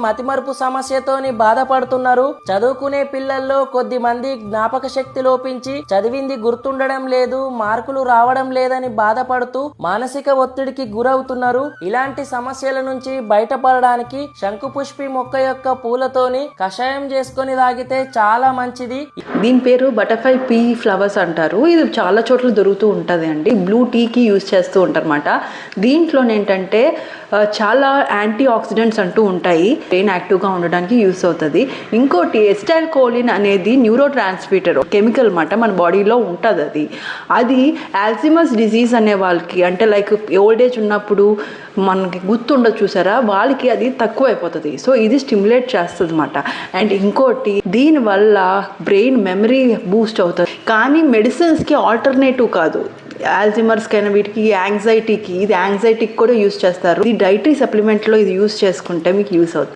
మతిమరుపు సమస్యతోని బాధపడుతున్నారు. చదువుకునే పిల్లల్లో కొద్ది మంది జ్ఞాపక శక్తి లోపించి చదివింది గుర్తుండడం లేదు, మార్కులు రావడం లేదని బాధపడుతూ మానసిక ఒత్తిడికి గురవుతున్నారు. ఇలాంటి సమస్యల నుంచి బయటపడడానికి శంకుపుష్పి మొక్క యొక్క పూలతోని కషాయం చేసుకొని తాగితే చాలా మంచిది. దీని పేరు బటర్ఫ్లై పీ ఫ్లవర్స్ అంటారు. ఇది చాలా చోట్ల దొరుకుతూ ఉంటుంది అండి. బ్లూ టీకి యూజ్ చేస్తూ ఉంటారన్నమాట. దీంట్లో ఏంటంటే చాలా యాంటీ ఆక్సిడెంట్స్ అంటూ ఉంటాయి. బ్రెయిన్ యాక్టివ్గా ఉండడానికి యూస్ అవుతుంది. ఇంకోటి ఎస్టైల్ కోలిన్ అనేది న్యూరో ట్రాన్స్మిటర్ కెమికల్ అన్నమాట, మన బాడీలో ఉంటుంది. అది ఆల్జీమర్స్ డిజీజ్ అనే వాళ్ళకి, అంటే లైక్ ఓల్డ్ ఏజ్ ఉన్నప్పుడు మనకి గుర్తుండదు చూసారా, వాళ్ళకి అది తక్కువ అయిపోతుంది. సో ఇది స్టిమ్యులేట్ చేస్తుంది అన్నమాట. అండ్ ఇంకోటి దీనివల్ల బ్రెయిన్ మెమరీ బూస్ట్ అవుతుంది. కానీ మెడిసిన్స్కి ఆల్టర్నేటివ్ కాదు. ఆల్జీమర్స్కి అయినా వీటికి యాంగ్జైటీకి, ఇది యాంగ్జైటీకి కూడా యూస్ చేస్తారు. ఇది డైటరీ సప్లిమెంట్లో ఇది యూస్ చేసుకుంటే మీకు యూస్ అవుతుంది.